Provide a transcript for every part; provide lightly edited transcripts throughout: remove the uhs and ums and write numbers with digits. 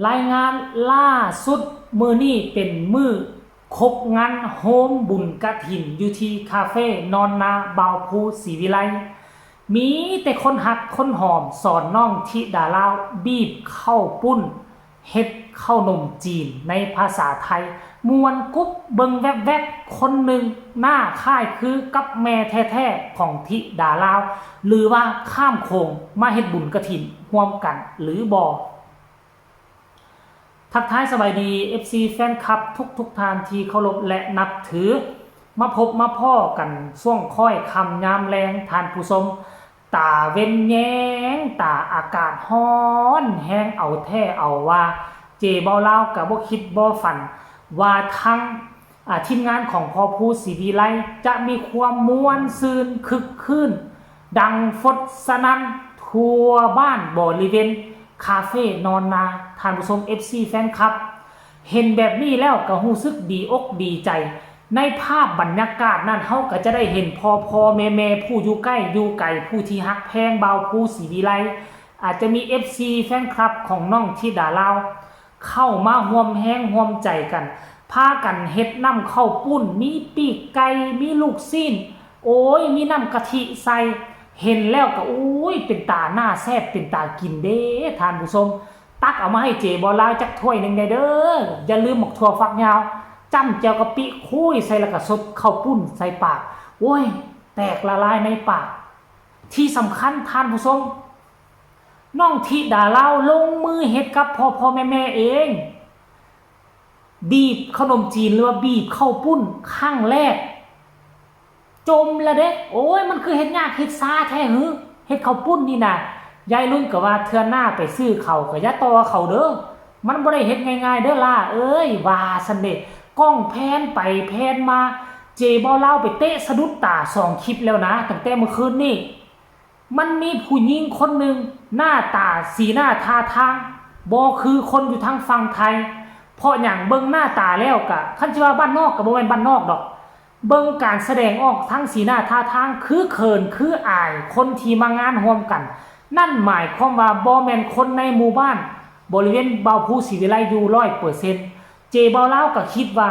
รายงานล่าสุดมือนี่เป็นมือครบงานโฮมบุญกฐินอยู่ที่คาเฟ่นอนนาบาวภูศรีวิไลมีแต่คนหักคนหอมสอนน้องธิดาลาวบีบข้าวปุ้นเฮ็ดข้าวนมจีนในภาษาไทยมวนกุ๊บเบิงแวบๆคนหนึ่งหน้าค่ายคือกับแม่แท้ๆของธิดาลาวหรือว่าข้ามโขงมาเฮ็ดบุญกฐินร่วมกันหรือบ่ทักทายสบายดี FC แฟนคลับทุกท่านที่เคารพและนับถือมาพบมาพ่อกันช่วงค่อยคำยามแรงทานผู้ชมตาเว้นแยงตาอากาศฮ้อนแห้งเอาแท้เอาว่าเจเบาเล่ากับบ่คิดบ่ฝันว่าทั้งทีมงานของพอภูศรีวิไลจะมีความม่วนซื่นคึกคืนดังฟดสนั่นทั่วบ้านบริเวณคาเฟ่นอนนาท่านผู้ชม FC แฟนคลับเห็นแบบนี้แล้วก็รู้สึกดีอกดีใจในภาพบรรยากาศนั้นเฮาก็จะได้เห็นพ่อแม่ผู้อยู่ใกล้อยู่ไกลผู้ที่ฮักแพงเบาผู้ศรีวิไลอาจจะมี FC แฟนคลับของน้องธิดาลาวเข้ามาร่วมแห้งร่วมใจกันพากันเฮ็ดน้ำข้าวปุ้นมีปีกไก่มีลูกซีนโอ้ยมีน้ำกะทิใส่เห็นแล้วก็โอ้ยเป็นตาหน้าแซ่บเป็นตากินเด้ท่านผู้ชมตักเอามาให้เจบ่ลาวจักถ้วยนึงได้เด้ออย่าลืมหมกถั่วฝักยาวจ้ำแจ่วกะปิคุยใส่แล้วก็สดข้าวปุ้นใส่ปากโอ้ยแตกละลายในปากที่สำคัญท่านผู้ชมน้องธิดาลาวลงมือเฮ็ดกับพ่อแม่เองบีบขนมจีนหรือว่าบีบข้าวปุ้นข้างแรกจมละเด้โอ้ยมันคือเฮ็ดยากเฮ็ดซ่าแท้หือเฮ็ดข้าวปุ้นนี่น่ะยายรุ่นก็ว่าเทื่อหน้าไปซื้อข้าวก็อย่าต่อเขาเด้อมันบ่ได้เฮ็ดง่ายๆเด้อล่ะเอ้ยว่าซั่นเด้กล้องแพนไปแพนมาเจบ่เล่าไปเตะสะดุดตา2คลิปแล้วนะตั้งแต่เมื่อคืนนี้มันมีผู้หญิงคนหนึ่งหน้าตาสีหน้าท่าทางบ่คือคนอยู่ทางฝั่งไทยเพราะอย่างเบิ่งหน้าตาแล้วก็คันสิว่าบ้านนอกก็บ่แม่นบ้านนอกดอกเบิ่งการแสดงออกทั้งสีหน้าท่าทางคือเขินคืออายคนที่มางานร่วมกันนั่นหมายความว่าบ่แม่นคนในหมู่บ้านบริเวณเบาภูศรีวิไลอยู่ 100% เจเบาลาวก็คิดว่า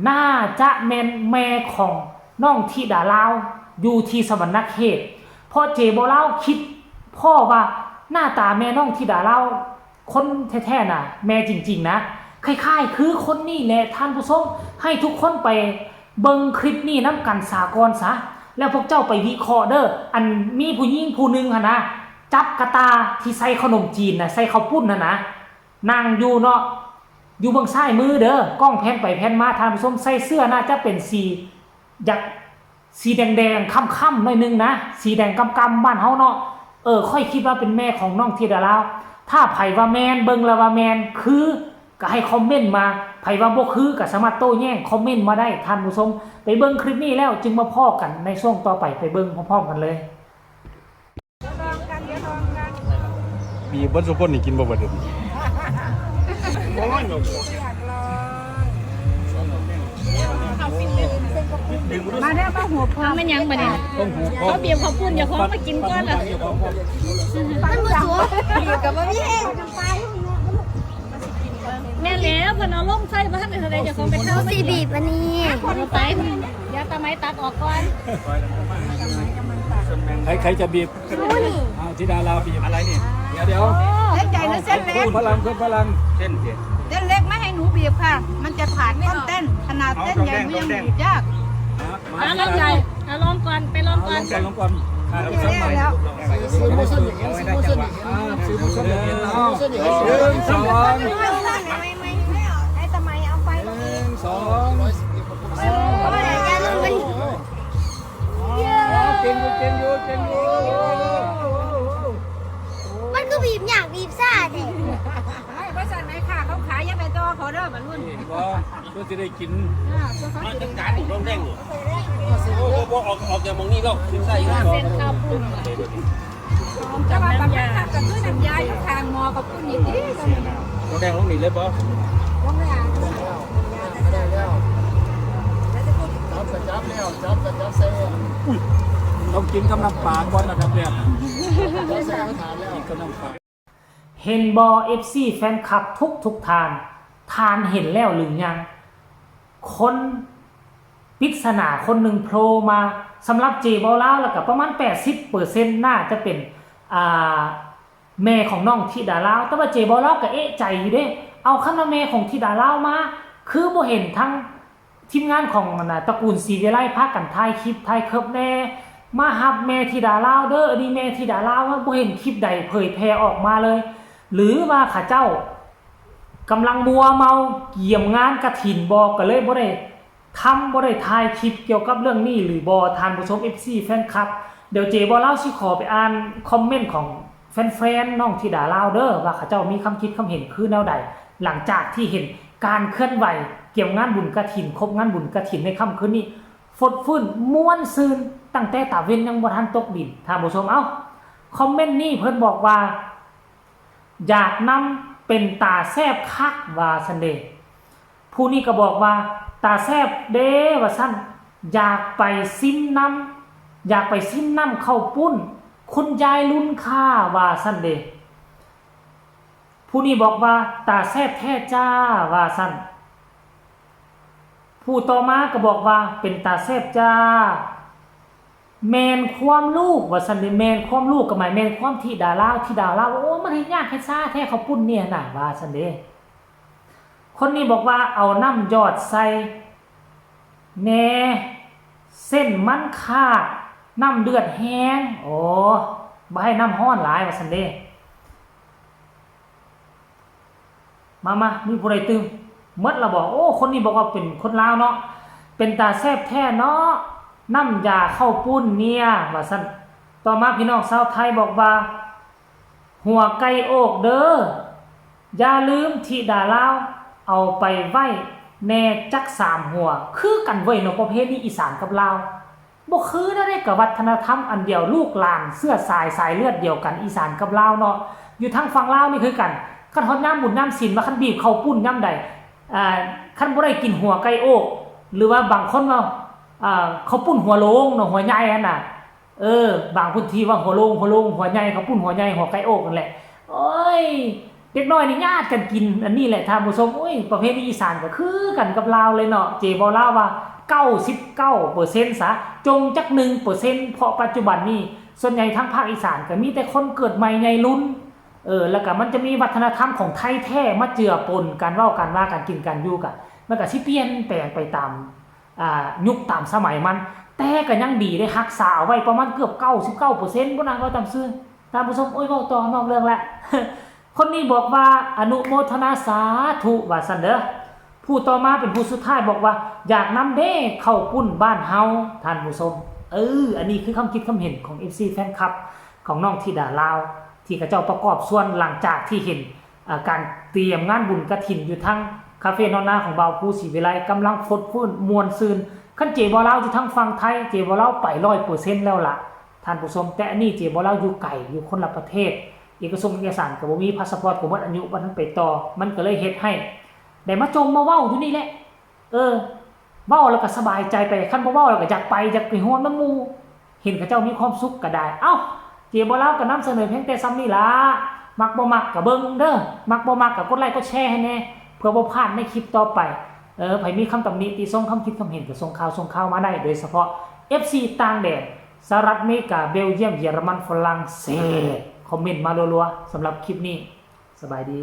น่าจะแม่นแม่ของน้องธิดาลาวอยู่ที่สวรรณเขตเพราะเจเบาลาวคิดพ่อว่าหน้าตาแม่น้องธิดาลาวคนแท้ๆน่ะแม่จริงๆนะคล้ายๆคือคนนี้แหละท่านผู้ชมให้ทุกคนไปเบิ่งคลิปนี้นำกันสากลซะแล้วพวกเจ้าไปวิเคราะห์เด้ออันมีผู้หญิงผู้นึงหั่นนะจับกระตาที่ใส่ขนมจีนน่ะใส่ข้าวปุ้นน่ะนะนั่งอยู่เนาะอยู่เบื้องซ้ายมือเด้อกล้องแพนไปแพนมาท่านผู้ชมใส่เสื้อน่าจะเป็นสีอยากสีแดงๆค่ำๆหน่อยนึงนะสีแดงกำๆบ้านเฮาเนาะค่อยคิดว่าเป็นแม่ของน้องธิดาลาวถ้าไผว่าแมนเบิ่งแล้วว่าแมนคือก็ให้คอมเมนต์มาไผว่าบ่คือก็สามารถโต้แย้งคอมเมนต์มาได้ท่านผู้ชมไปเบิ่งคลิปนี้แล้วจึงมาพ้อกันในช่วงต่อไปไปเบิ่งพร้อมๆกันเลยมีเบิ้ลสุพจน์นี่กินบ่เบิดเด้อมาได้มาหัวพอมันยังบ่เนี่ยเขาเบียร์เขาพูดอย่าเขามากินก่อนล่ะมันบ่สวยกับบ่มีแห้งแม่แล้วเพิ่นเอาลงใส่บ่ทันได้เท่าใดจะเขาไปเข้าสิบีบอันนี้ไปอย่าตะไม้ตัดออกก่อนใครจะบีบธิดาลาวบีบอะไรนี่เดี๋ยวเล็กใหญ่หรือเส้นเล็กพลังเส้นสิเส้นเล็กไม่ให้หนูบีบค่ะมันจะขาดต้นเต้นขนาดเส้นใหญ่มันยังบีบยากลองใหญ่ลองก่อนไปลองก่อนลองก่อนแล้วซื้อโมชั่นอย่างเงี้ยซื้อโมชั่นอย่างเงี้ย1 2ให้ทำไมเอาไป1 2เก่งอยู่มันก็บีบอยากบีบซ่าแท้ไม่บริษัทไหนค่ะเขาขายยังไปต่อเขาเด้อบรรลุนเพื่อจะได้กินมาจัดการอีกร่องแดงอยู่พอออกจากมองนี้แล้วขึ้นใส่หน้าเส้นข้าวปุ้นจะมาแบบนี้กับด้วยน้ำยาอยู่ทางมอกับปุ้นอีกทีร่องแดงร่องนี้เลยป่ะร่องแดงต้องกินกำลังปลาก่อนนะครับเนี่ยกินกำลังปลา เห็นบอ FC แฟนคลับทุกทานเห็นแล้วหรือยังคนปริศนาคนหนึ่งโผล่มาสำหรับเจบอลาวแล้วก็ประมาณ 80% น่าจะเป็นแม่ของน้องธิดาลาวแต่ว่าเจบอลาวก็เอะใจอยู่เด้เอาคณะแม่ของธิดาลาวมาคือบ่เห็นทั้งทีมงานของตระกูลศรีวิไลพากันถ่ายคลิปถ่ายเคิบแน่มาฮับแม่ธิดาลาวเด้ออันนี้แม่ธิดาลาวบ่เห็นคลิปใดเผยแพร่ออกมาเลยหรือว่าข้าเจ้ากำลังมัวเมาเกี่ยมงานกฐินบอกก็เลยบ่ได้ถ่ายคลิปเกี่ยวกับเรื่องนี้หรือบ่ทานผู้ชม FC แฟนคลับเดี๋ยวเจบ่เล่าสิขอไปอ่านคอมเมนต์ของแฟนๆน้องธิดาลาวเด้อว่าเขาเจ้ามีคำคิดคำเห็นคือแนวใดหลังจากที่เห็นการเคลื่อนไหวเกี่ยวงานบุญกฐินครบงานบุญกฐินในค่ำคืนนี้ฟดฟื้นม่วนซืนตั้งแต่ตาเว้นยังบ่ทันตกดินท่านผู้ชมเอ้าคอมเมนต์นี้เพิ่นบอกว่าอยากนำเป็นตาแซบคักว่าซันเดย์ผู้นี้ก็บอกว่าตาแซบเด้ว่าซั่นอยากไปซิมน้ำข้าวปุ้นคุณยายลุ้นค่าว่าซั่นเดย์ผู้นี้บอกว่าตาแซบแท้จ้าว่าซั่นผู้ต่อมาก็บอกว่าเป็นตาแซบจ้าแมนความลูกว่าซันเดแมนความลูกกับหมายแมนความธิดาลาวโอ้มันเฮ็ดยากเฮ็ดซ่าแท้เขาปุ้นเนี่ยน่ะว่าซันเดคนนี้บอกว่าเอาน้ำยอดใส่แหน่เส้นมันขาดน้ำเดือดแห้งโอ้บ่ให้น้ำร้อนหลายว่าซันเดมามีผู้ใดตึงหมดละบอกโอ้คนนี้บอกว่าเป็นคนลาวเนาะเป็นตาแซ่บแท้เนาะน้ำยาข้าวปุ้นเนี่ยว่าซั่นต่อมาพี่น้องชาวไทยบอกว่าหัวไก่โอกเด้ออย่าลืมธิดาลาวเอาไปไว้แน่จัก3หัวคือกันไว้เนาะประเภทนี้อีสานกับลาวบ่คือได้กับวัฒนธรรมอันเดียวลูกหลานเสื้อสายเลือดเดียวกันอีสานกับลาวเนาะอยู่ทางฝั่งลาวนี่คือกันคันฮอดยามบุญยามศีลว่าคันบีบข้าวปุ้นยามใดคันบ่ได้กินหัวไก่โอกหรือว่าบางคนว่าเขาปุ้นหัวโลงเนาะหัวใหญ่นั่นน่ะบางพื้นที่ว่าหัวโลงหัวใหญ่เขาปุ้นหัวใหญ่หัวไก่โอกนั่นแหละโอ้ยเด็กน้อยนี่ญาติกันกินอันนี้แหละท่านผู้ชมโอ้ยประเภทอีสานก็คือกันกับลาวเลยเนาะเจบ่ลาวว่า 99% ซะจงจัก 1% เพราะปัจจุบันนี้ส่วนใหญ่ทั้งภาคอีสานก็มีแต่คนเกิดใหม่ใหญ่รุ่นแล้วก็มันจะมีวัฒนธรรมของไทยแท้มาเจือปนกันเว้ากันว่ากันกินกันอยู่กันมันก็สิเปลี่ยนแปลงไปตามยุคตามสมัยมันแต่ก็ยังดีได้รักษาไว้ประมาณเกือบ 99% บ่นางก็ตามซื่อท่านผู้ชมโอ้ยเว้าต่อนอกเรื่องแล้ว คนนี้บอกว่าอนุโมทนาสาธุว่าซั่นเด้อผู้ต่อมาเป็นผู้สุดท้ายบอกว่าอยากนำเด้เข้าปุ้นบ้านเฮาท่านผู้ชมอันนี้คือคำคิดคำเห็นของ FC แฟนคลับของน้องธิดาลาวที่เขาเจ้าประกอบส่วนหลังจากที่เห็นการเตรียมงานบุญกฐินอยู่ทั้งคาเฟ่นอนนาของบ่าวผู้ศรีวิไลกำลังฟดฟื้นมวลซืนคันเจบ่ลาวอยู่ทั้งฝั่งไทยเจบ่ลาวไป 100% แล้วล่ะท่านผู้ชมแต่อันนี้เจบ่ลาวอยู่ไกลอยู่คนละประเทศเอกสารก็บ่มีพาสปอร์ตก็หมดอายุบ่ทันไปต่อมันก็เลยเฮ็ดให้ได้มาจมมาเว้าอยู่นี่แหละเว้าแล้วก็สบายใจไปคันบ่เว้าแล้วก็อยากไปฮ้อนน้ำหมู่เห็นเขาเจ้ามีความสุขก็ได้เอ้าเจบ่ลาวก็นำเสนอเพียงแต่ซ้ำนี่ล่ะมักบ่มักก็เบิ่งเด้อมักบ่มักก็กดไลค์กดแชร์ให้แน่เพื่อบ่พลาดในคลิปต่อไปไผมีคำตำหนิติชมคำคิดคำเห็นก็ส่งข่าวมาได้โดยเฉพาะ FC ต่างแดนสหรัฐอเมริกาเบลเยียมเยอรมันฝรั่งเศสคอมเมนต์มารัวๆสำหรับคลิปนี้สบายดี